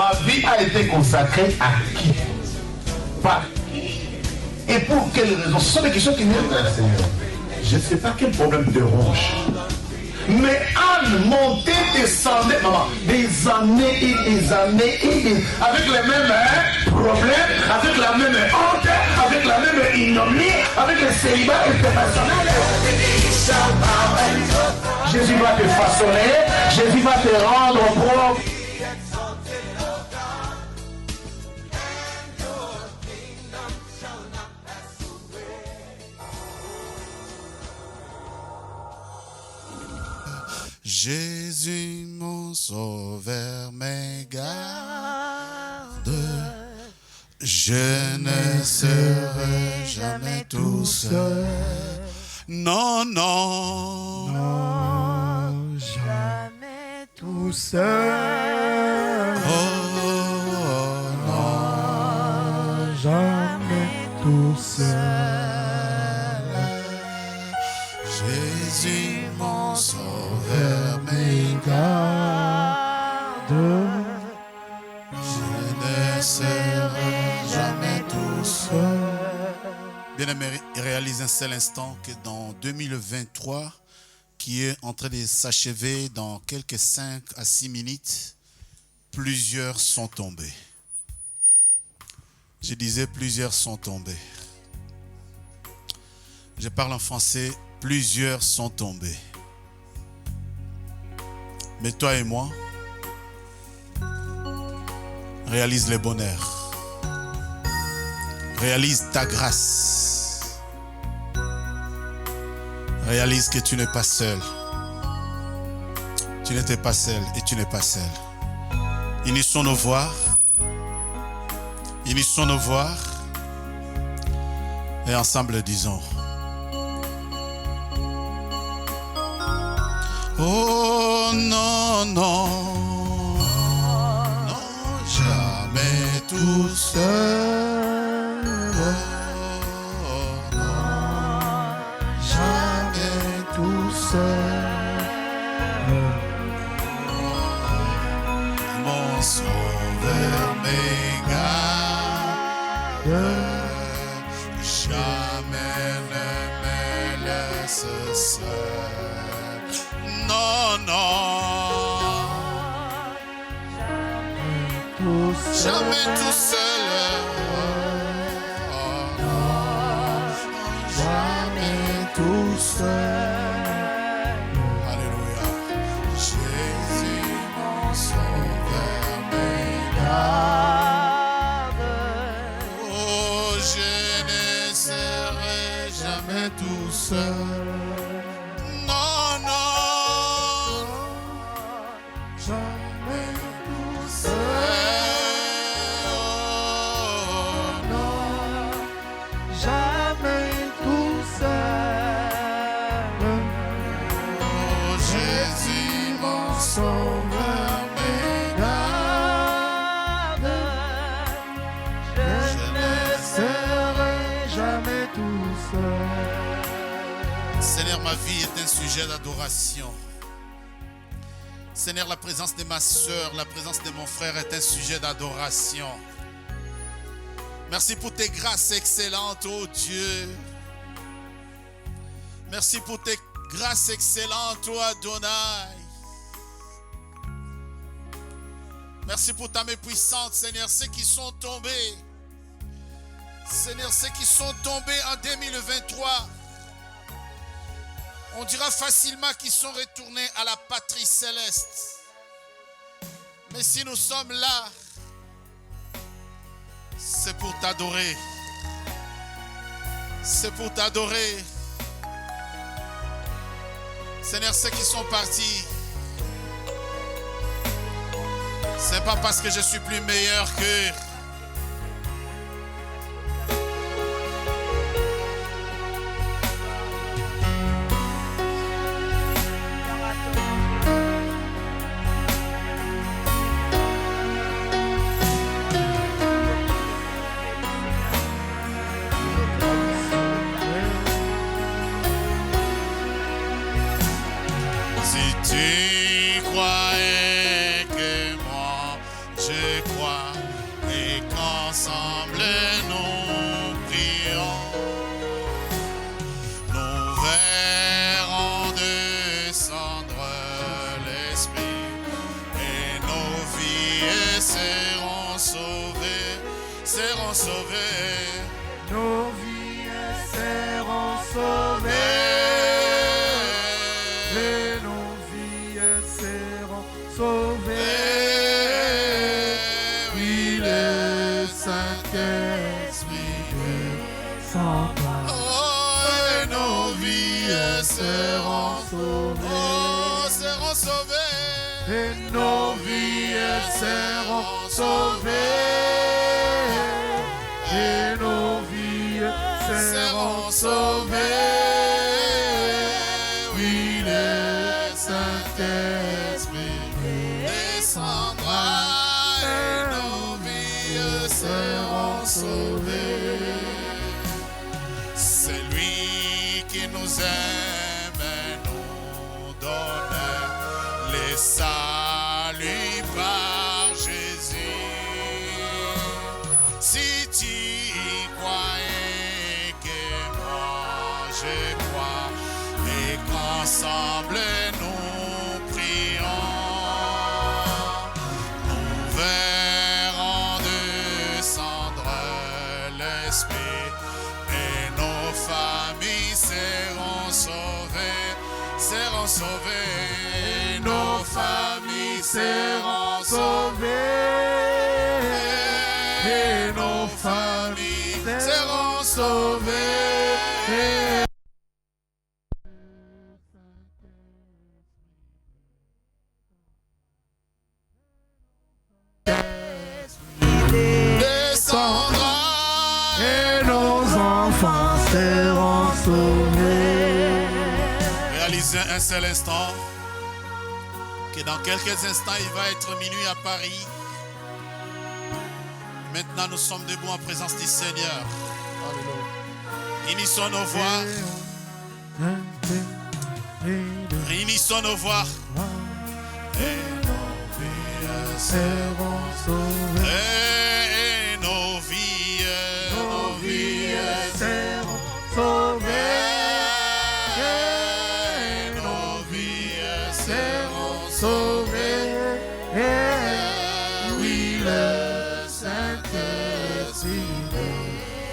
Ma vie a été consacrée à qui? Par qui? Et pour quelles raisons? Ce sont des questions qui viennent vers le Seigneur. Je ne sais pas quel problème te ronge. Mais Anne montait, descendait, maman, des années et des années et des... avec les mêmes problèmes, avec la même honte, avec la même ignominie, avec les célibats internationaux. Jésus va te façonner, Jésus va te rendre propre. Jésus, mon sauveur, mes gardes. Je ne serai jamais tout seul. Non, non, non, jamais tout seul. Oh, non, jamais tout seul. Jésus, mon sauveur, mes gardes. Je ne serai jamais tout seul. Bien-aimé, réalise un seul instant que dans 2023, qui est en train de s'achever dans quelques 5 à 6 minutes, plusieurs sont tombés. Je disais plusieurs sont tombés. Je parle en français, plusieurs sont tombés. Mais toi et moi, réalise le bonheur. Réalise ta grâce. Réalise que tu n'es pas seul. Tu n'étais pas seul et tu n'es pas seul. Unissons nos voix. Unissons nos voix. Et ensemble disons. Oh non, non, non, jamais tout seul. Oh non, jamais tout seul. Mon sauveur m'égare, jamais ne me laisse seul. Non, non, jamais tout seul. Oh, non, jamais tout seul. Alléluia. Jésus, mon sauveur, mes gardes. Oh, je ne serai jamais tout seul. Seigneur, ma vie est un sujet d'adoration. Seigneur, la présence de ma soeur, la présence de mon frère est un sujet d'adoration. Merci pour tes grâces excellentes, oh Dieu. Merci pour tes grâces excellentes, oh Adonai. Merci pour ta main puissante, Seigneur. Ceux qui sont tombés, Seigneur, ceux qui sont tombés en 2023, on dira facilement qu'ils sont retournés à la patrie céleste. Mais si nous sommes là, c'est pour t'adorer. C'est pour t'adorer. Seigneur, ceux qui sont partis, c'est pas parce que je suis plus meilleur qu'eux. Si tu croyais que moi je crois, et qu'ensemble nous prions, nous verrons descendre l'Esprit et nos vies seront sauvées, seront sauvées. Nos vies seront sauvées. Et nos vies seront sauvées. Oui, le Saint-Esprit descendra. Oh, et nos vies seront sauvées. Oh, seront sauvées. Et nos vies seront sauvées. Et nos vies seront sauvées. Oui, le Saint-Esprit Descendra et nos vies seront sauvées. C'est lui qui nous aime et nous donne les saluts par Jésus. Si tu y crois et que moi je crois, et qu'ensemble nous prions, nous verrons descendre l'Esprit et nos familles seront sauvées, seront sauvées, et nos familles seront sauvées, et nos familles seront sauvées. Descendra et nos enfants seront sauvés. Réalisez un seul instant que dans quelques instants il va être minuit à Paris. Maintenant nous sommes debout en présence du Seigneur. Unissons nos voix. Réunissons nos voix. Et nos vies Seront sauvés. et nos vies Seront sauvés. et nos vies seront Sauvés. Oui, le Saint-Esprit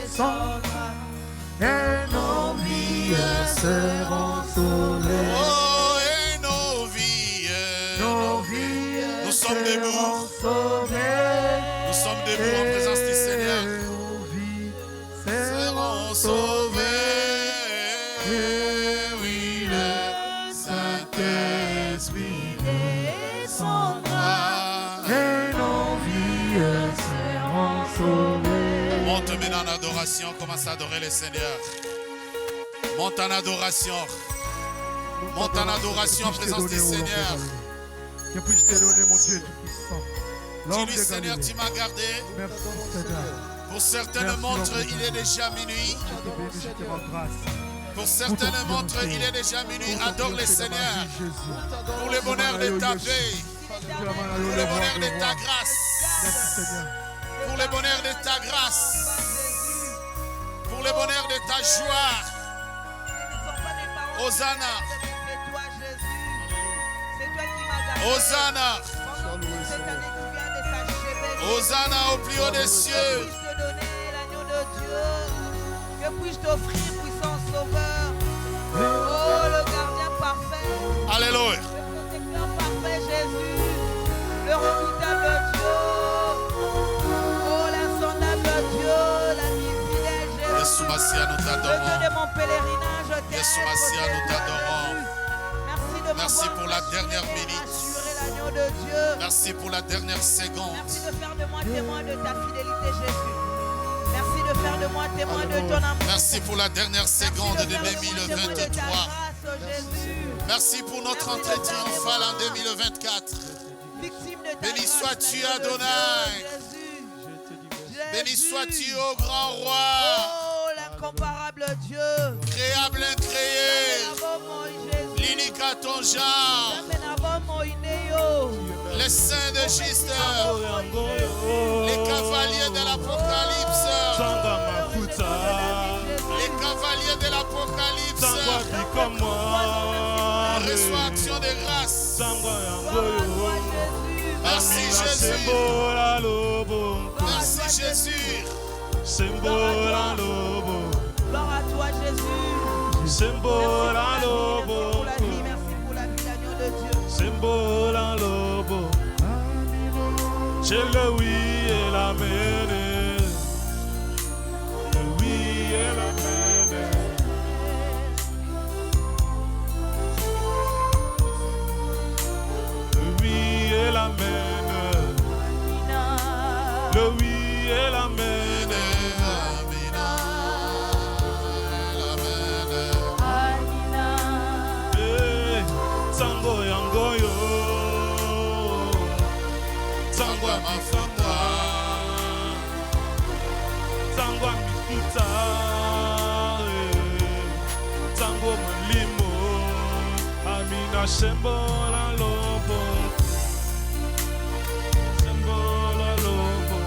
descendra. Et nos vies seront sauvées. Oh, et nos vies. Nos vies Nous sommes debout. seront sauvées. Nous sommes debout en présence du Seigneur. Nos vies Seront sauvés. Oui, le Saint-Esprit descendra. et nos vies seront sauvées. Monte maintenant en adoration. Commence à adorer le Seigneur. Monte en adoration. Monte en adoration en présence du Seigneur. Que puis-je te donner, mon Dieu Tout-Puissant? L'homme Dis-lui, de Seigneur, Galilée. tu m'as gardé. Merci, Seigneur. Pour certaines Merci, montres, Lord. il est déjà minuit. Je te bénis, je te rends grâce. Pour certaines montres, il est déjà minuit. Adore le Seigneur. Pour le bonheur de ta paix. Pour le bonheur de ta grâce. Merci, Seigneur. Pour le bonheur de ta grâce. Pour le bonheur de ta joie. Hosanna. Hosanna. Hosanna au plus haut des cieux. Que puis-je t'offrir, puissant sauveur? Oh, le gardien parfait, Alléluia. le protecteur parfait, Jésus, le redoutable Dieu. Oh, l'insondable Dieu, l'ami fidèle Jésus. Yesu Massia, nous Le Dieu t'adorons. de mon pèlerinage, je t'aime. Yesu Massia, nous t'adorons. Merci de Merci m'avoir pour la rassuré, dernière minute. rassuré l'agneau de Dieu. Merci pour la dernière seconde. Merci de faire de moi témoin de ta fidélité, Jésus. Merci de faire de moi témoin de ton amour. Merci pour la dernière seconde de 2023. Merci pour notre entrée triomphale en 2024. Béni sois-tu, Adonai. Béni sois-tu, ô grand roi. Oh, l'incomparable Dieu. Créable, incréé. L'unique à ton genre. Le Saint de Juste. Merci Jésus. Merci Jésus. Gloire à toi Jésus. Merci pour la vie, merci pour la vie d'agneau de Dieu. J'ai le oui et l'amen. Le oui et l'amen. Le oui et l'amen. Le oui et l'amen. Sango yango yo. Sango mafamba. Sango mikuta. Sango malimo. Amina shembo la lobo. Shembo la lobo.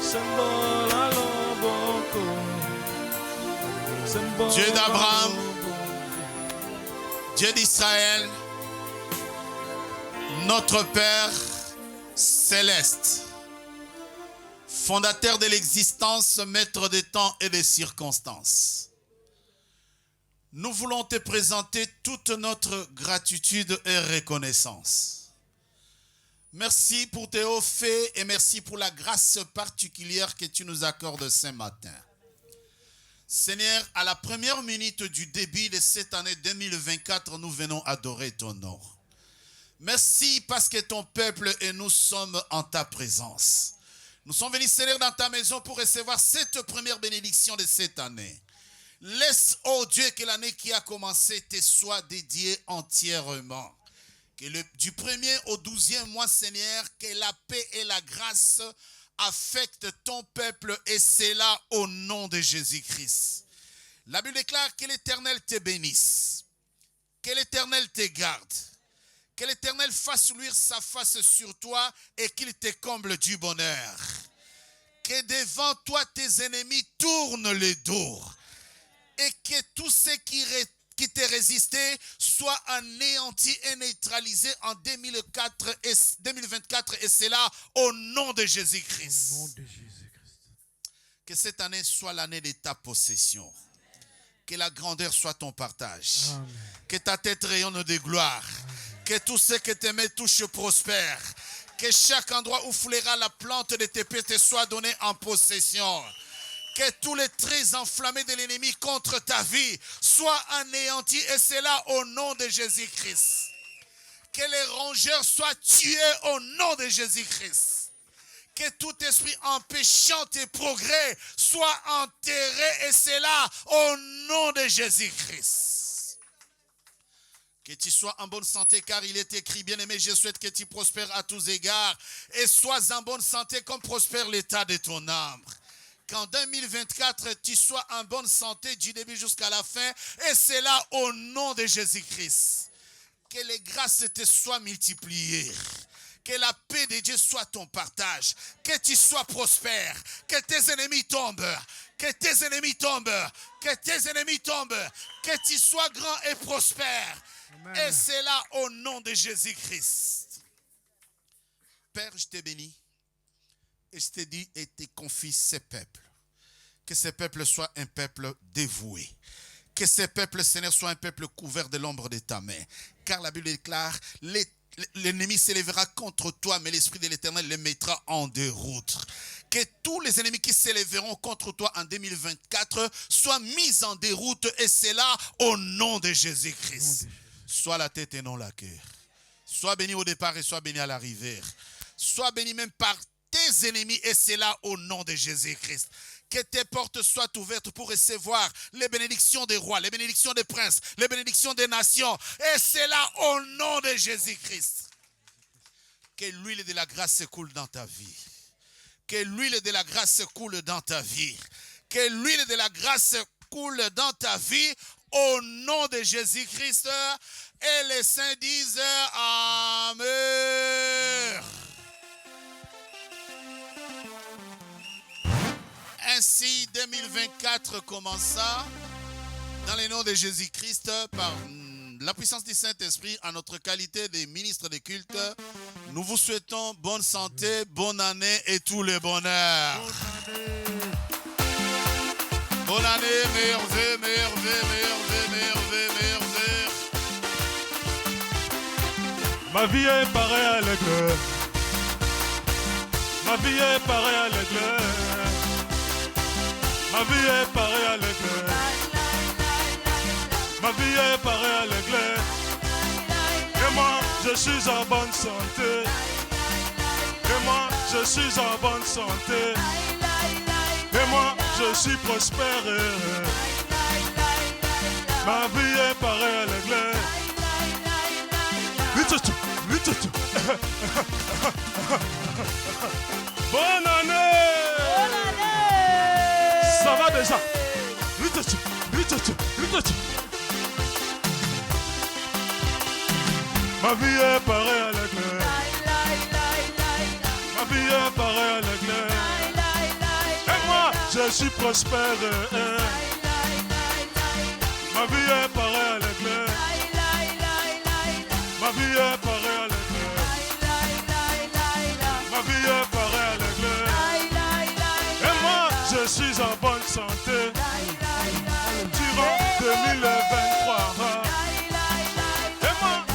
Shembo la lobo. Dieu d'Abraham, Dieu d'Israël, notre Père céleste, fondateur de l'existence, maître des temps et des circonstances. Nous voulons te présenter toute notre gratitude et reconnaissance. Merci pour tes hauts faits et merci pour la grâce particulière que tu nous accordes ce matin. Seigneur, à la première minute du début de cette année 2024, nous venons adorer ton nom. Merci parce que ton peuple et nous sommes en ta présence. Nous sommes venus, Seigneur, dans ta maison pour recevoir cette première bénédiction de cette année. Laisse, oh Dieu, que l'année qui a commencé te soit dédiée entièrement. Que du 1er au 12e mois, Seigneur, que la paix et la grâce affecte ton peuple et c'est là au nom de Jésus-Christ. La Bible déclare que l'Éternel te bénisse, que l'Éternel te garde, que l'Éternel fasse luire sa face sur toi et qu'il te comble du bonheur. Que devant toi tes ennemis tournent le dos et que tous ceux qui t'aient résisté soient anéantis et neutralisés en 2024 et c'est là au nom de Jésus-Christ. Que cette année soit l'année de ta possession. Que la grandeur soit ton partage. Amen. Que ta tête rayonne de gloire. Amen. Que tout ce que t'aimes touche prospère. Que chaque endroit où foulera la plante de tes pieds te soit donné en possession. Que tous les traits enflammés de l'ennemi contre ta vie soient anéantis et c'est là au nom de Jésus-Christ. Que les rongeurs soient tués au nom de Jésus-Christ. Que tout esprit empêchant tes progrès soit enterré et c'est là au nom de Jésus-Christ. Que tu sois en bonne santé car il est écrit, bien-aimé, je souhaite que tu prospères à tous égards et sois en bonne santé comme prospère l'état de ton âme. Qu'en 2024, tu sois en bonne santé du début jusqu'à la fin. Et c'est là au nom de Jésus-Christ. Que les grâces te soient multipliées. Que la paix de Dieu soit ton partage. Que tu sois prospère. Que tes ennemis tombent. Que tes ennemis tombent. Que tes ennemis tombent. Que tu sois grand et prospère. Amen. Et c'est là au nom de Jésus-Christ. Père, je te bénis. Et je te dis et te confie ces peuples. Que ces peuples soient un peuple dévoué. Que ces peuples, Seigneur, soient un peuple couvert de l'ombre de ta main. Car la Bible déclare, l'ennemi s'élèvera contre toi, mais l'Esprit de l'Éternel les mettra en déroute. Que tous les ennemis qui s'élèveront contre toi en 2024 soient mis en déroute. Et c'est là au nom de Jésus-Christ. Sois la tête et non la queue. Sois béni au départ et sois béni à l'arrivée. Sois béni même par tes ennemis et c'est là au nom de Jésus-Christ. Que tes portes soient ouvertes pour recevoir les bénédictions des rois, les bénédictions des princes, les bénédictions des nations. Et c'est là au nom de Jésus-Christ. Que l'huile de la grâce coule dans ta vie. Que l'huile de la grâce coule dans ta vie. Que l'huile de la grâce coule dans ta vie au nom de Jésus-Christ. Et les saints disent Amen. Ainsi, 2024 commença dans le nom de Jésus-Christ par la puissance du Saint-Esprit, en notre qualité de ministre des cultes, nous vous souhaitons bonne santé, bonne année et tous les bonheurs. Bonne année, meilleurs vœux, meilleurs vœux, meilleurs vœux, meilleurs vœux, meilleurs vœux. Ma vie est pareille à l'éclair. Ma vie est pareille à l'éclair. Ma vie est pareille à l'éclair. Ma vie est pareille à l'éclair. Et moi, je suis en bonne santé. Et moi, je suis en bonne santé. Et moi, je suis prospère. Ma vie est pareille à l'éclair. Bonne année! Bonne année! Ça va déjà? Ma vie est pareille à l'éclair. Ma vie est pareille à l'éclair. Et moi, je suis prospère. Ma vie est pareille à l'éclair. Ma vie est pareille à l'éclair. Ma vie est pareille à l'éclair. Et moi, je suis en bonne santé. Durant 2023. Et moi,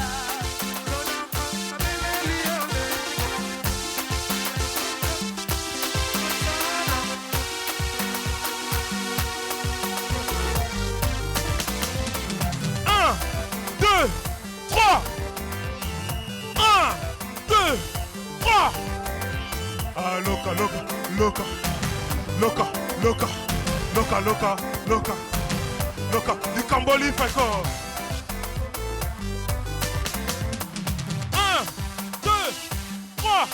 un, deux, trois. 1, 2, 3. Ah, loca, loca, loca, loca, loca, loca, loca, loca, loca, du Camboli fait quoi? 1, 2, 3.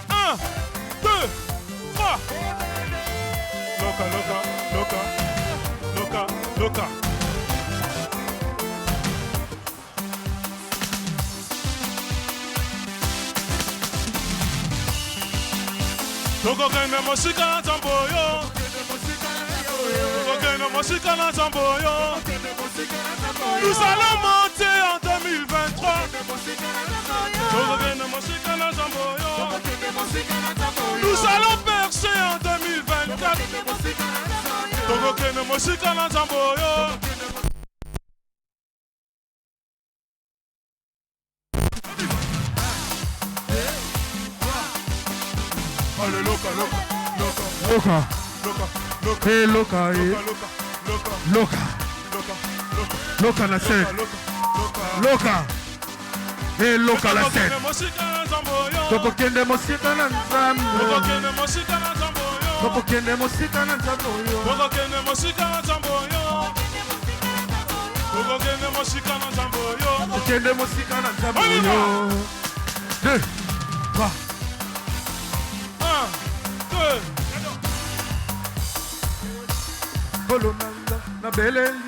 1, 2, 3. Loca, loca, loca, loca, loca. Toko kene mosika na tamboyo. Toko kene mosika na tamboyo. Nous allons monter en 2023. Toko kene mosika na tamboyo. Nous allons percer en 2024. Toko kene mosika na tamboyo. Allez, loca, loca, loca, Loca. loca, loca, Hey, loca, loca, hey. loca, loca, Loca. loca, loca, Loca na set. loca, loca. Loca. Hey, loca la set. Toko mosika na tamboyo. Topokende mosika na nzambo. Toko kene mosika na tamboyo. Topokende mosika na nzambo. Toko kene mosika na tamboyo. Toko kene mosika na tamboyo. Topokende mosika na nzambo. On y va. 2, 3. 1, 2. Kolonanda na beleli.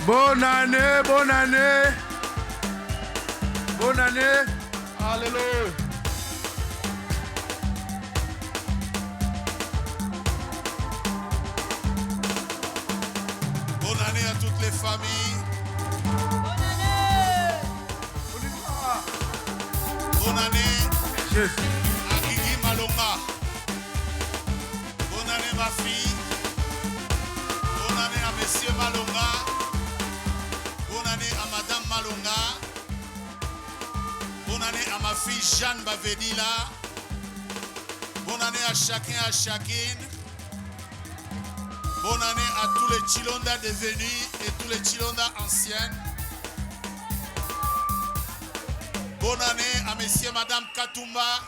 Bonne année, bonne année. Bonne année. Alléluia. Bonne année à toutes les familles. Bonne année Jésus. à Guigui Malonga. Bonne année ma fille. Bonne année à Monsieur Malonga. Bonne année à Madame Malonga. Bonne année à ma fille Jeanne Bavedila. Bonne année à chacun et à chacune. Bonne année à tous les Chilonda devenus et tous les Chilonda anciennes. Bonne année à Monsieur et Madame Katumba.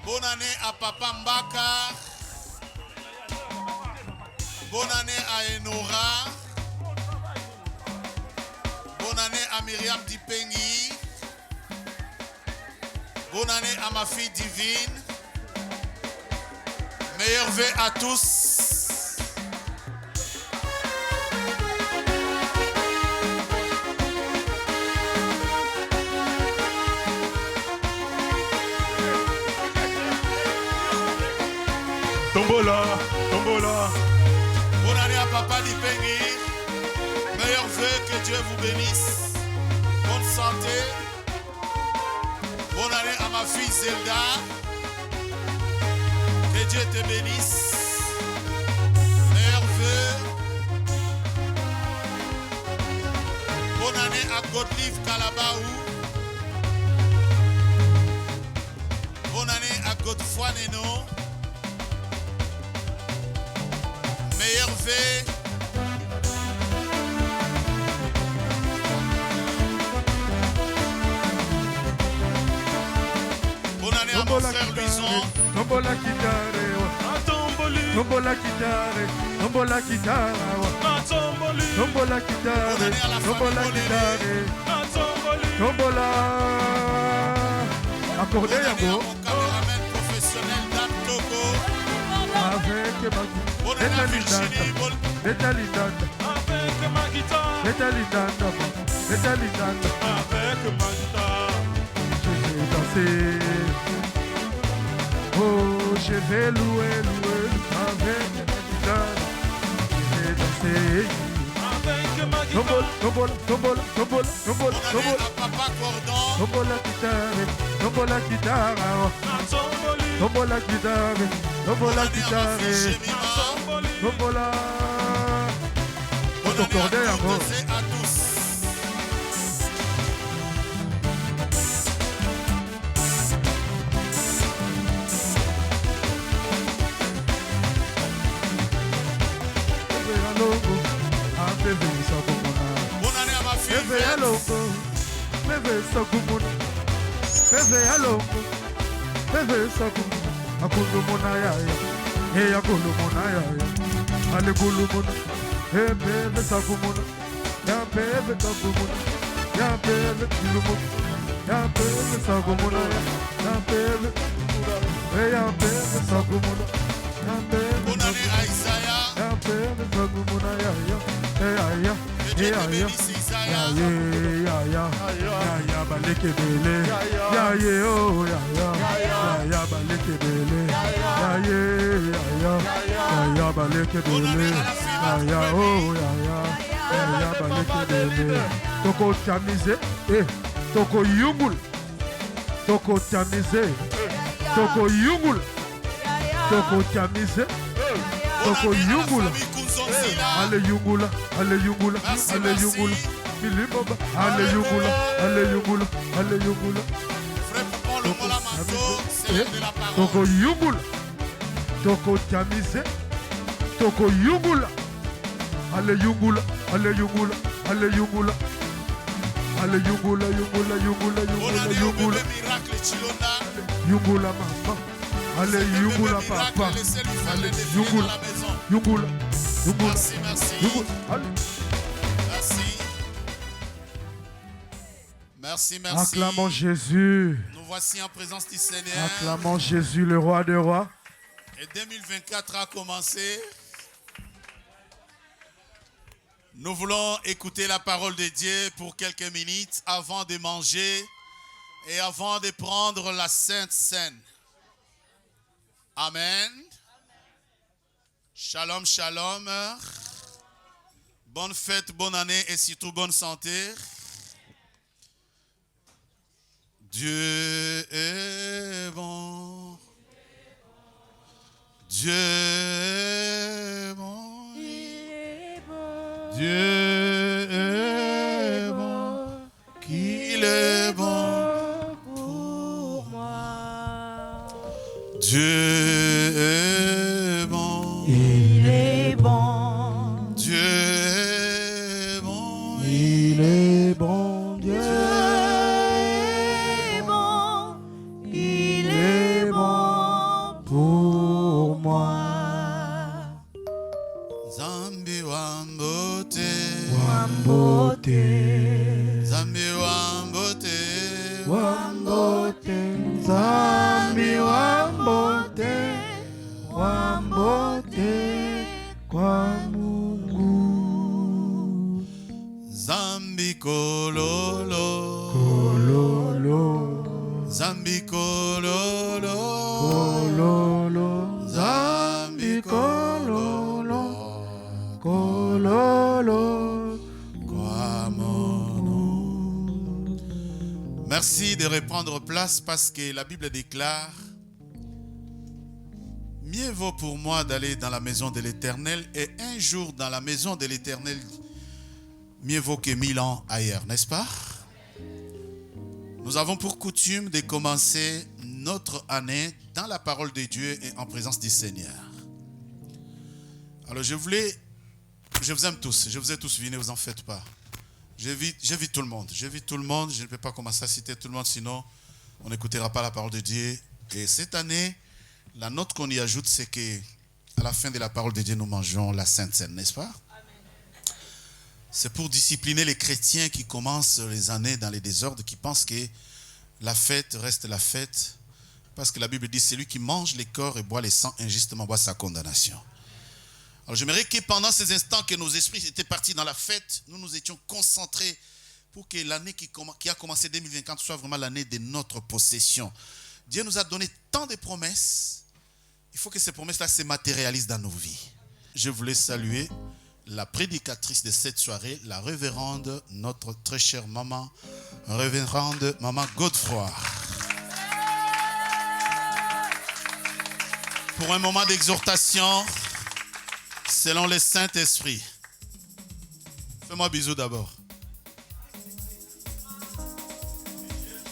Bonne année à Papa Mbaka. Bonne année à Enora. Bonne année à Myriam Dipengi. Bonne année à ma fille divine. Meilleurs vœux à tous. Tombola, tombola. Bonne année à Papa Dipengi. Meilleurs vœux, que Dieu vous bénisse. Bonne santé. Bonne année à ma fille Zelda. Que Dieu te bénisse. Meilleurs vœux. Bonne année à Godlive Calabaou. Bonne année à Godefroy Neno. Meilleurs vœux. Bonne année à mon frère Luison. Tombola kitare, Atomboli, tombola kitare, tombola kitare, atomboli, tombola kitare, Bonne année à la tombola famille kitare, atomboli. tombola. Accordé Bonne année à Yango mon caméraman professionnel Dan Togo. avec Magui. Bonne année à Virginie. Betalidanda, Avec ma guitare, Betalidanda, Betalidanda. avec ma guitare. Je vais danser. Oh, je vais louer avec ma guitare. Je vais danser. Avec ma Tombola, guitare, tombola, tombola, tombola, tombola, Bonne année tombola. à Papa Cordon. Tombola guitare, tombola guitare, atomboli, tombola guitare, tombola Bonne année à ma fille guitare, Jemima. atomboli. tombola. Bonne année Accordé à Yango. toutes et à tous. Bonne année à ma fille Verte. Bonne année à Isaiah. Que Dieu te bénisse Isaiah. Toko tamize, toko yungul, toko tamize, toko yungul, toko tamize, Bonne toko année à la yungul. famille Kunzonzila. Ale yungula, ale yungula, Merci, ale merci. yungula. Milimoba, ale yungula, ale yungula, ale yungula. Frère Poupon Longola Manto, c'est l'heure de la parole. Toko yungula, toko tamize, toko yungula. Ale yungula, ale yungula, ale yungula. Ale yungula, yungula, yungula, Bonne yungula, année au yungula. bébé miracle Chilonda. Yungula mama. Ale Bébé yungula miracle, papa. laissez-lui faire Ale le défilé dans yungula, la maison. yungula, yungula, Merci, merci. yungula. Ale. Merci. Merci, merci. Acclamons Jésus. Nous voici en présence du Seigneur. Acclamons Jésus, le roi des rois. Et 2024 a commencé. Nous voulons écouter la parole de Dieu pour quelques minutes avant de manger et avant de prendre la Sainte Seine. Amen. Shalom, shalom. Bonne fête, bonne année et surtout bonne santé. Dieu est bon. Dieu est bon. Dieu est bon. Qu'il est bon pour moi. Dieu est bon. Il est bon. Dieu est bon. Il est bon, Dieu. est bon. Il est bon Pour moi. Zambi wambote. Wambote, Zambi wambote. wambote, Zambi wambote, wambote, kwa Mungu. Zambi kololo. Kololo, Zambi kololo. kololo, Zambi Merci de reprendre place parce que la Bible déclare: mieux vaut pour moi d'aller dans la maison de l'Éternel, et un jour dans la maison de l'Éternel, mieux vaut que 1000 ans ailleurs, n'est-ce pas? Nous avons pour coutume de commencer notre année dans la parole de Dieu et en présence du Seigneur. Alors je vous aime tous, je vous ai tous vus, ne vous en faites pas. J'invite tout le monde, je ne peux pas commencer à citer tout le monde, sinon on n'écoutera pas la parole de Dieu. Et cette année, la note qu'on y ajoute, c'est qu'à la fin de la parole de Dieu, nous mangeons la Sainte Seine, n'est-ce pas? C'est pour discipliner les chrétiens qui commencent les années dans les désordres, qui pensent que la fête reste la fête, parce que la Bible dit: celui qui mange les corps et boit les sangs injustement boit sa condamnation. Alors j'aimerais que pendant ces instants que nos esprits étaient partis dans la fête, nous nous étions concentrés pour que l'année qui a commencé 2024 soit vraiment l'année de notre possession. Dieu nous a donné tant de promesses, il faut que ces promesses-là se matérialisent dans nos vies. Je voulais saluer la prédicatrice de cette soirée, la révérende, notre très chère maman, révérende maman Godefroy. Pour un moment d'exhortation, selon le Saint-Esprit. Fais-moi bisous d'abord.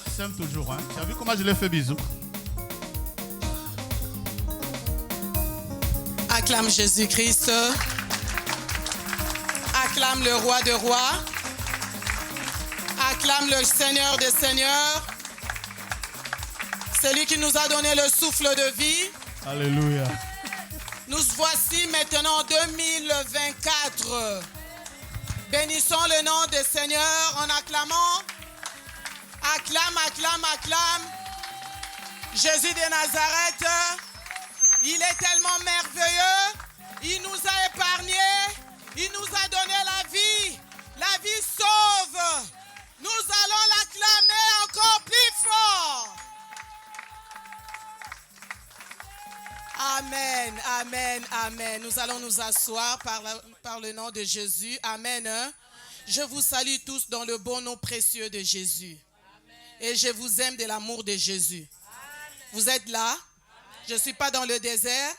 Je t'aime toujours, hein? Tu as vu comment je l'ai fait bisous? Acclame Jésus-Christ. Acclame le roi des rois. Acclame le Seigneur des seigneurs. Celui qui nous a donné le souffle de vie. Alléluia. Nous voici maintenant en 2024. Bénissons le nom du Seigneur en acclamant. Acclame, acclame, acclame. Jésus de Nazareth, il est tellement merveilleux. Il nous a épargnés. Il nous a donné la vie. La vie sauve. Nous allons l'acclamer encore plus fort. Amen, amen, amen. Nous allons nous asseoir par le nom de Jésus. Amen. Je vous salue tous dans le bon nom précieux de Jésus. Et je vous aime de l'amour de Jésus. Vous êtes là? Je ne suis pas dans le désert.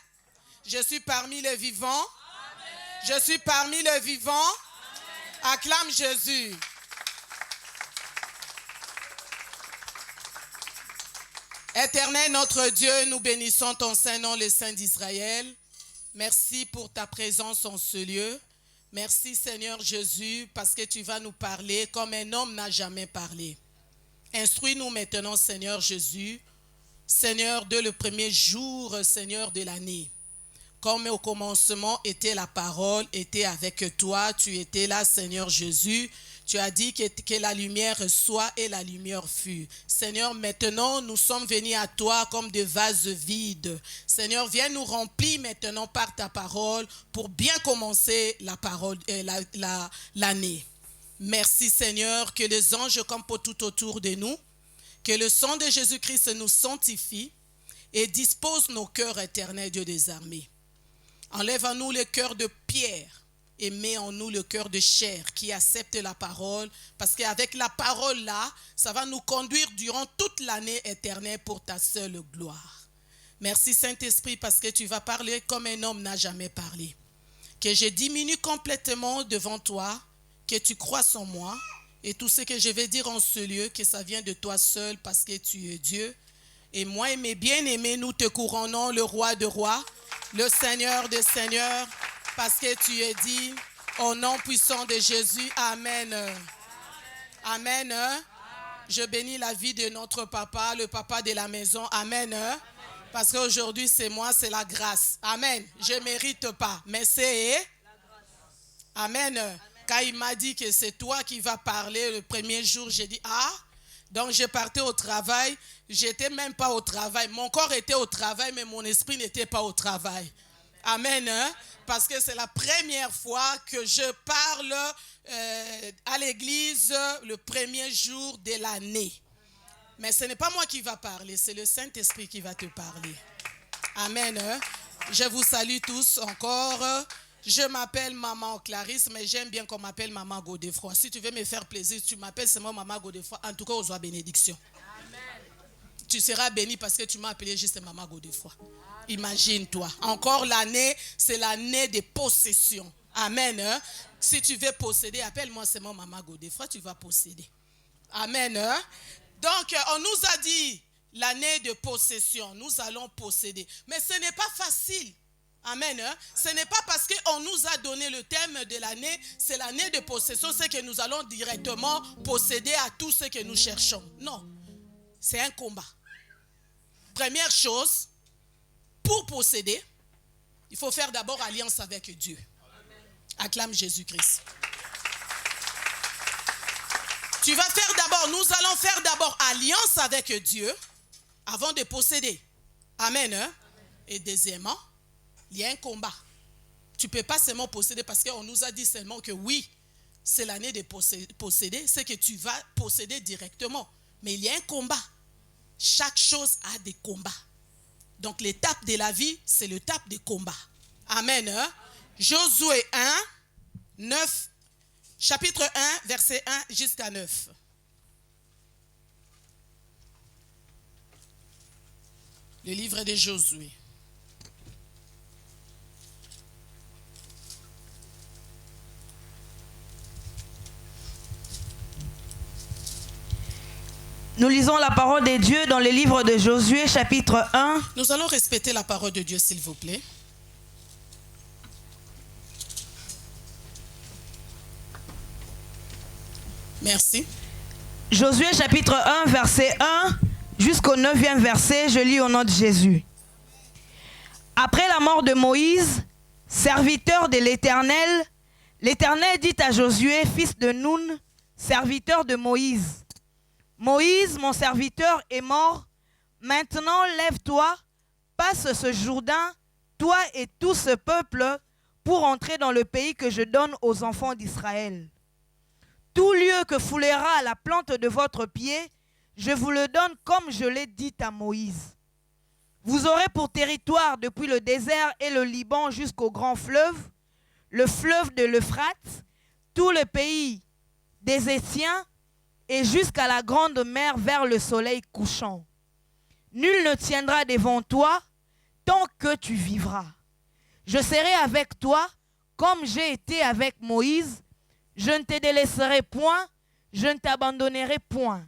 Je suis parmi les vivants. Je suis parmi les vivants. Acclame Jésus. Éternel notre Dieu, nous bénissons ton Saint-Nom, le Saint d'Israël. Merci pour ta présence en ce lieu. Merci Seigneur Jésus, parce que tu vas nous parler comme un homme n'a jamais parlé. Instruis-nous maintenant Seigneur Jésus, Seigneur, dès le premier jour, Seigneur, de l'année. Comme au commencement était la parole, était avec toi, tu étais là Seigneur Jésus. Tu as dit que la lumière soit et la lumière fut. Seigneur, maintenant, nous sommes venus à toi comme des vases vides. Seigneur, viens nous remplir maintenant par ta parole pour bien commencer l'année. Merci Seigneur, que les anges campent tout autour de nous, que le sang de Jésus-Christ nous sanctifie et dispose nos cœurs éternels, Dieu des armées. Enlève en nous le cœur de pierre et mets en nous le cœur de chair qui accepte la parole, parce qu'avec la parole là, ça va nous conduire durant toute l'année éternelle pour ta seule gloire. Merci Saint-Esprit, parce que tu vas parler comme un homme n'a jamais parlé. Que je diminue complètement devant toi, que tu croisses en moi, et tout ce que je vais dire en ce lieu, que ça vient de toi seul, parce que tu es Dieu. Et moi et mes bien-aimés, nous te couronnons, le roi de rois, le Seigneur des seigneurs, parce que tu es dit, au nom puissant de Jésus, Amen. Amen. Je bénis la vie de notre papa, le papa de la maison, Amen. Parce qu'aujourd'hui, c'est moi, c'est la grâce. Amen. Je ne mérite pas, mais c'est... Amen. Quand il m'a dit que c'est toi qui vas parler le premier jour, j'ai dit, donc je partais au travail, j'étais même pas au travail. Mon corps était au travail, mais mon esprit n'était pas au travail. Amen. Parce que c'est la première fois que je parle à l'église le premier jour de l'année. Mais ce n'est pas moi qui va parler, c'est le Saint-Esprit qui va te parler. Amen. Je vous salue tous encore. Je m'appelle Maman Clarisse, mais j'aime bien qu'on m'appelle Maman Godefroy. Si tu veux me faire plaisir, tu m'appelles seulement Maman Godefroy. En tout cas, aux bénédiction. Amen. Tu seras béni parce que tu m'as appelé juste Maman Godefroy. Imagine-toi. Encore l'année, c'est l'année des possessions. Amen. Hein? Si tu veux posséder, appelle-moi seulement Maman Godefroy, tu vas posséder. Amen. Hein? Donc, on nous a dit l'année de possession. Nous allons posséder. Mais ce n'est pas facile. Amen. Hein? Ce n'est pas parce qu'on nous a donné le thème de l'année, c'est l'année de possession, c'est que nous allons directement posséder à tout ce que nous cherchons. Non, c'est un combat. Première chose, pour posséder, il faut faire d'abord alliance avec Dieu. Acclame Jésus-Christ. Nous allons faire d'abord alliance avec Dieu avant de posséder. Amen. Hein? Et deuxièmement, il y a un combat. Tu ne peux pas seulement posséder parce qu'on nous a dit seulement que oui, c'est l'année de posséder, c'est que tu vas posséder directement. Mais il y a un combat. Chaque chose a des combats. Donc l'étape de la vie, c'est l'étape des combats. Amen. Hein? Josué 1, 9, chapitre 1, verset 1 jusqu'à 9. Le livre de Josué. Nous lisons la parole de Dieu dans le livre de Josué, chapitre 1. Nous allons respecter la parole de Dieu, s'il vous plaît. Merci. Josué, chapitre 1, verset 1 jusqu'au 9e verset, je lis au nom de Jésus. Après la mort de Moïse, serviteur de l'Éternel, l'Éternel dit à Josué, fils de Nun, serviteur de Moïse, Moïse, mon serviteur, est mort. Maintenant, lève-toi, passe ce Jourdain, toi et tout ce peuple, pour entrer dans le pays que je donne aux enfants d'Israël. Tout lieu que foulera la plante de votre pied, je vous le donne comme je l'ai dit à Moïse. Vous aurez pour territoire depuis le désert et le Liban jusqu'au grand fleuve, le fleuve de l'Euphrate, tout le pays des Hétiens, et jusqu'à la grande mer vers le soleil couchant. Nul ne tiendra devant toi tant que tu vivras. Je serai avec toi comme j'ai été avec Moïse. Je ne te délaisserai point, je ne t'abandonnerai point.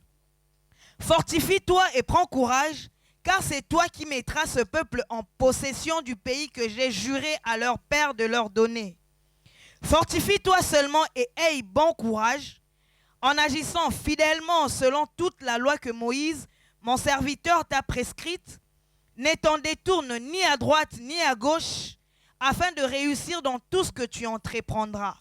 Fortifie-toi et prends courage, car c'est toi qui mettras ce peuple en possession du pays que j'ai juré à leur père de leur donner. Fortifie-toi seulement et aie bon courage, en agissant fidèlement selon toute la loi que Moïse, mon serviteur, t'a prescrite, ne t'en détourne ni à droite ni à gauche, afin de réussir dans tout ce que tu entreprendras.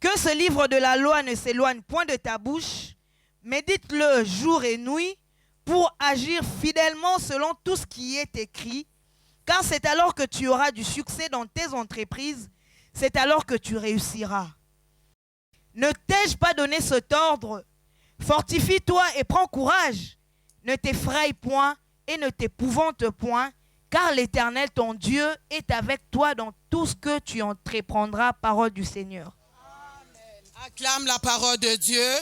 Que ce livre de la loi ne s'éloigne point de ta bouche, médite-le jour et nuit, pour agir fidèlement selon tout ce qui est écrit, car c'est alors que tu auras du succès dans tes entreprises, c'est alors que tu réussiras. Ne t'ai-je pas donné cet ordre? Fortifie-toi et prends courage. Ne t'effraie point et ne t'épouvante point, car l'Éternel, ton Dieu, est avec toi dans tout ce que tu entreprendras. Parole du Seigneur. Amen. Acclame la parole de Dieu.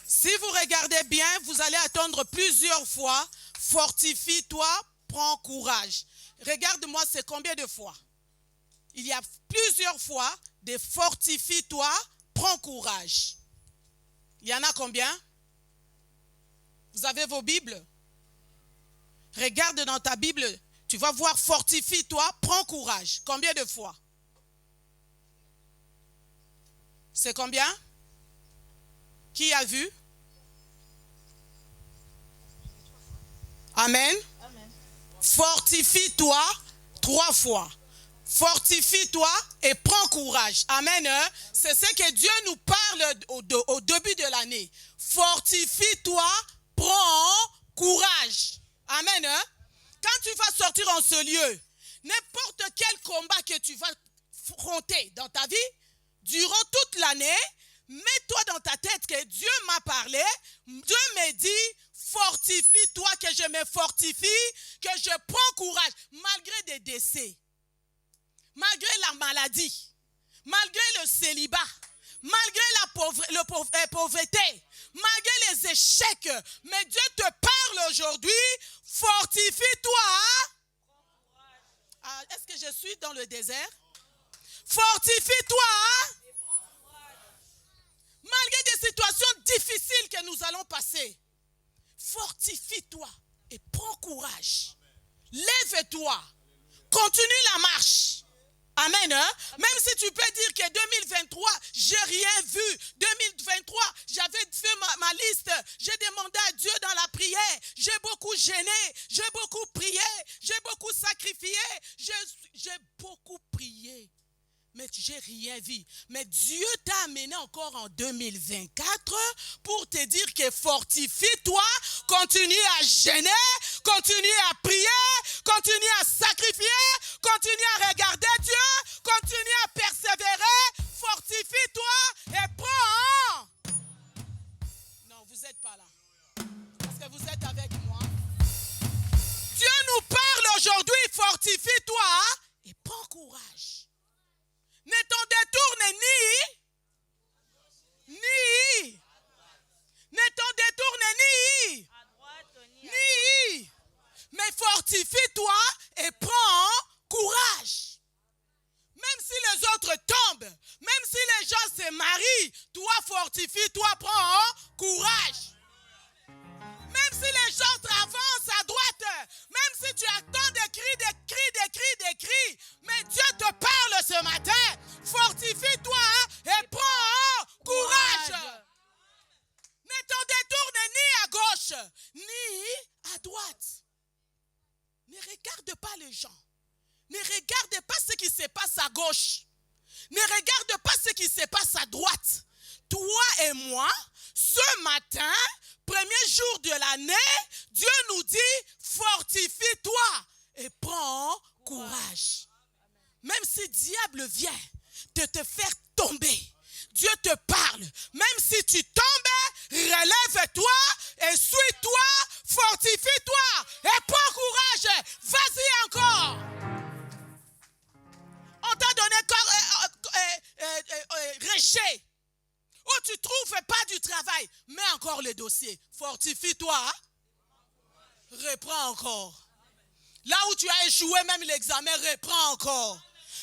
Si vous regardez bien, vous allez attendre plusieurs fois. Fortifie-toi, prends courage. Regarde-moi, c'est combien de fois? Il y a plusieurs fois de fortifie-toi, prends courage. Il y en a combien? Vous avez vos Bibles? Regarde dans ta Bible, tu vas voir fortifie-toi, prends courage. Combien de fois? C'est combien? Qui a vu? Amen. Amen. Fortifie-toi 3 fois. Fortifie-toi et prends courage. Amen. C'est ce que Dieu nous parle au début de l'année. Fortifie-toi, prends courage. Amen. Quand tu vas sortir en ce lieu, n'importe quel combat que tu vas affronter dans ta vie, durant toute l'année, mets-toi dans ta tête que Dieu m'a parlé. Dieu me dit, fortifie-toi, que je me fortifie, que je prends courage, malgré des décès. malgré la maladie, malgré le célibat, malgré la pauvreté, malgré les échecs, mais Dieu te parle aujourd'hui, fortifie-toi. Ah, est-ce que je suis dans le désert? Fortifie-toi. Malgré des situations difficiles que nous allons passer, fortifie-toi et prends courage. Lève-toi. Continue la marche. Amen. Hein? Même si tu peux dire que 2023, j'ai rien vu. 2023, j'avais fait ma liste. J'ai demandé à Dieu dans la prière. J'ai beaucoup gêné. J'ai beaucoup prié. J'ai beaucoup sacrifié. J'ai beaucoup prié. Mais j'ai rien vu. Mais Dieu t'a amené encore en 2024 pour te dire que fortifie-toi, continue à gêner, continue à prier, continue à sacrifier, continue à regarder Dieu, continue à persévérer, fortifie-toi et prends. Non, vous n'êtes pas là. Parce que vous êtes avec moi. Dieu nous parle aujourd'hui, fortifie-toi et prends courage. Ne t'en détourne ne t'en détourne ni, mais fortifie-toi et prends courage. Même si les autres tombent, même si les gens se marient, toi fortifie-toi, prends courage. Même si les gens avancent à droite, même si tu attends des cris, mais Dieu te parle ce matin. Fortifie-toi et prends courage. Ne t'en détourne ni à gauche, ni à droite. Ne regarde pas les gens. Ne regarde pas ce qui se passe à gauche. Ne regarde pas ce qui se passe à droite. Toi et moi, ce matin, premier jour de l'année, Dieu nous dit, fortifie-toi et prends courage. Même si le diable vient de te faire tomber, Dieu te parle. Même si tu tombes, relève-toi et suis-toi, fortifie-toi et prends courage. Vas-y encore. On t'a donné rejet. Oh, tu ne trouves pas du travail. Mets encore le dossier. Fortifie-toi. Reprends encore. Là où tu as échoué, même l'examen, reprends encore.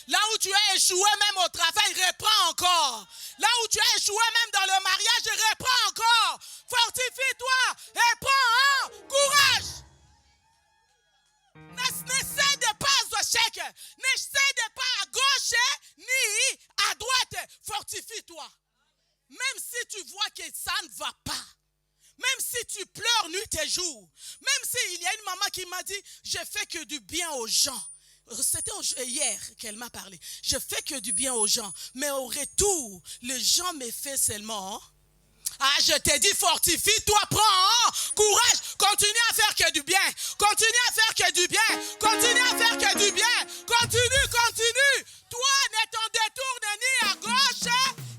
Là où tu as échoué, même au travail, reprends encore. Là où tu as échoué, même dans le mariage, reprends encore. Fortifie-toi et prends courage. Ne cède pas au chèque. Ne cède pas à gauche ni à droite. Fortifie-toi. Même si tu vois que ça ne va pas, même si tu pleures nuit et jour, même s'il y a une maman qui m'a dit, je fais que du bien aux gens. C'était hier qu'elle m'a parlé. Je fais que du bien aux gens, mais au retour, les gens me font seulement. Ah, je t'ai dit, fortifie-toi, prends courage, continue à faire que du bien, continue à faire que du bien, continue à faire que du bien, continue. Toi, ne t'en détourne ni à gauche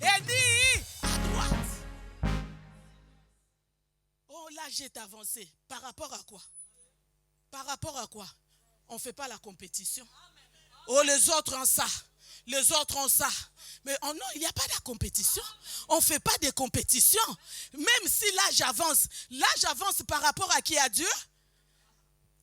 et ni à droite. Oh, là, j'ai avancé. Par rapport à quoi? Par rapport à quoi? On ne fait pas la compétition. Oh, les autres ont ça. Les autres ont ça. Mais oh non, il n'y a pas de compétition. On ne fait pas de compétition. Même si là j'avance par rapport à qui? À Dieu.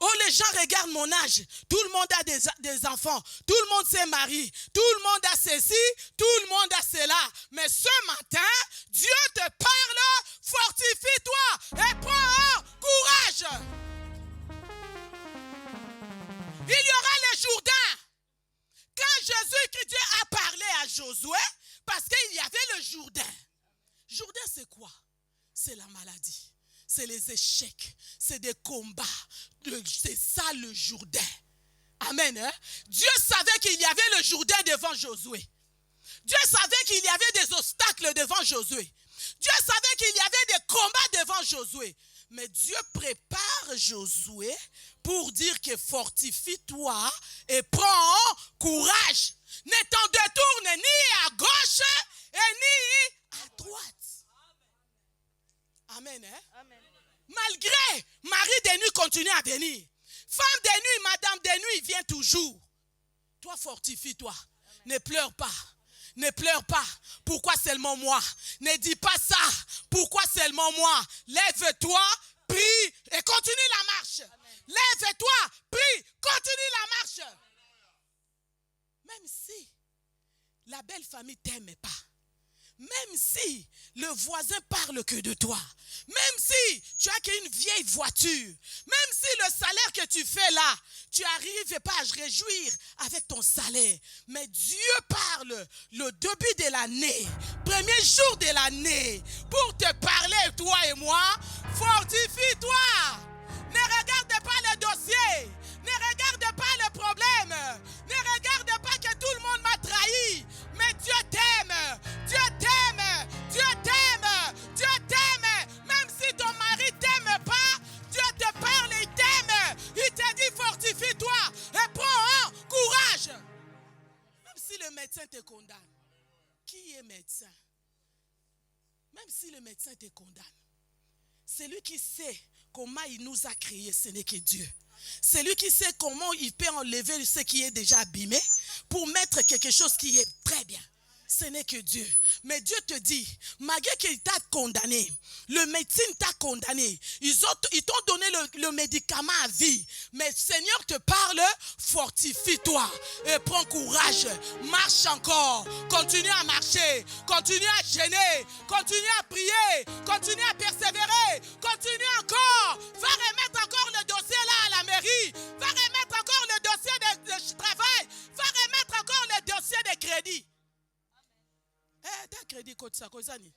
Oh, les gens regardent mon âge. Tout le monde a des enfants. Tout le monde s'est marié. Tout le monde a ceci. Tout le monde a cela. Mais ce matin, Dieu te parle. Fortifie-toi et prends courage. Il y aura le Jourdain. Quand Jésus, Dieu a parlé à Josué, parce qu'il y avait le Jourdain. Jourdain, c'est quoi? C'est la maladie. C'est les échecs. C'est des combats. C'est ça le Jourdain. Amen. Hein? Dieu savait qu'il y avait le Jourdain devant Josué. Dieu savait qu'il y avait des obstacles devant Josué. Dieu savait qu'il y avait des combats devant Josué. Mais Dieu prépare Josué pour dire que fortifie-toi et prends courage. Ne t'en détourne ni à gauche et ni à droite. Amen. Hein? Amen. Malgré mari de nuit continue à venir. Femme de nuit, madame de nuit vient toujours. Toi, fortifie-toi. Ne pleure pas. Ne pleure pas. Pourquoi seulement moi? Ne dis pas ça. Pourquoi seulement moi? Lève-toi, prie et continue la marche. Lève-toi, prie, continue la marche. Même si la belle famille t'aime pas, même si le voisin parle que de toi, même si tu as qu'une vieille voiture, même si le salaire que tu fais là, tu n'arrives pas à te réjouir avec ton salaire, mais Dieu parle le début de l'année, premier jour de l'année, pour te parler, toi et moi. Fortifie-toi. Ne regarde pas le dossier, ne regarde pas le problème, ne regarde pas que tout le monde m'a trahi, mais Dieu t'aime, Dieu t'aime, Dieu t'aime, Dieu t'aime. Même si ton mari t'aime pas, Dieu te parle, il t'aime. Il te dit fortifie-toi et prends courage. Même si le médecin te condamne, qui est médecin? Même si le médecin te condamne, celui qui sait comment il nous a créés, ce n'est que Dieu. C'est lui qui sait comment il peut enlever ce qui est déjà abîmé pour mettre quelque chose qui est très bien. Ce n'est que Dieu. Mais Dieu te dit, malgré qu'il t'a condamné, le médecin t'a condamné, ils t'ont donné le médicament à vie. Mais le Seigneur te parle, fortifie-toi et prends courage. Marche encore. Continue à marcher. Continue à jeûner. Continue à prier. Continue à persévérer. Continue encore. Va remettre encore le dossier là à la mairie. Va remettre encore le dossier de travail. Va remettre encore le dossier de crédit. Crédit côté ça, vas-y.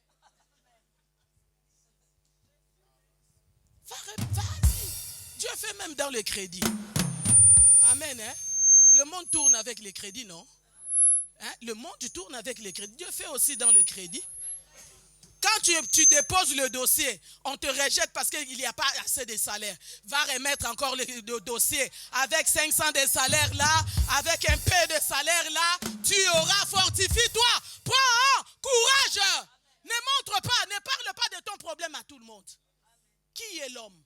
Dieu fait même dans le crédit. Amen. Hein? Le monde tourne avec les crédits, non? Hein? Le monde tourne avec les crédits. Dieu fait aussi dans le crédit. Quand tu déposes le dossier, on te rejette parce qu'il n'y a pas assez de salaire. Va remettre encore le dossier avec 500 de salaire là, avec un peu de salaire là, tu auras fortifie-toi. Prends courage. Ne montre pas, ne parle pas de ton problème à tout le monde. Qui est l'homme?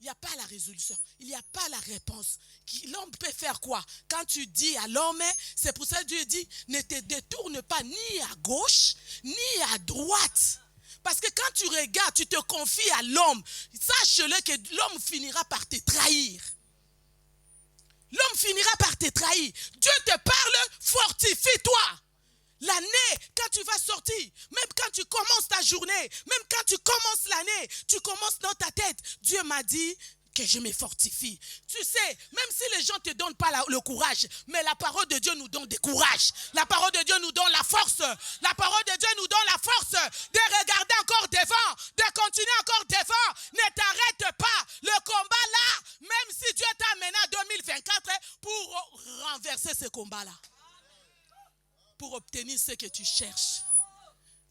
Il n'y a pas la résolution, il n'y a pas la réponse. L'homme peut faire quoi? Quand tu dis à l'homme, c'est pour ça que Dieu dit, ne te détourne pas ni à gauche, ni à droite. Parce que quand tu regardes, tu te confies à l'homme, sache-le que l'homme finira par te trahir. L'homme finira par te trahir. Dieu te parle, fortifie-toi. L'année, quand tu vas sortir, même quand tu commences ta journée, même quand tu commences l'année, tu commences dans ta tête. Dieu m'a dit que je me fortifie. Tu sais, même si les gens ne te donnent pas le courage, mais la parole de Dieu nous donne du courage. La parole de Dieu nous donne la force. La parole de Dieu nous donne la force de regarder encore devant, de continuer encore devant. Ne t'arrête pas. Le combat là, même si Dieu t'a amené en 2024 pour renverser ce combat là. Pour obtenir ce que tu cherches.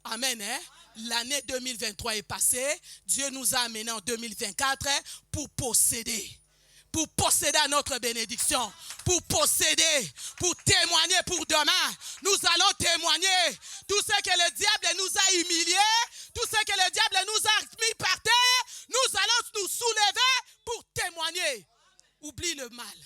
Amen. Hein? L'année 2023 est passée. Dieu nous a amenés en 2024 pour posséder. Pour posséder à notre bénédiction. Pour posséder. Pour témoigner pour demain. Nous allons témoigner. Tout ce que le diable nous a humiliés. Tout ce que le diable nous a mis par terre. Nous allons nous soulever pour témoigner. Oublie le mal.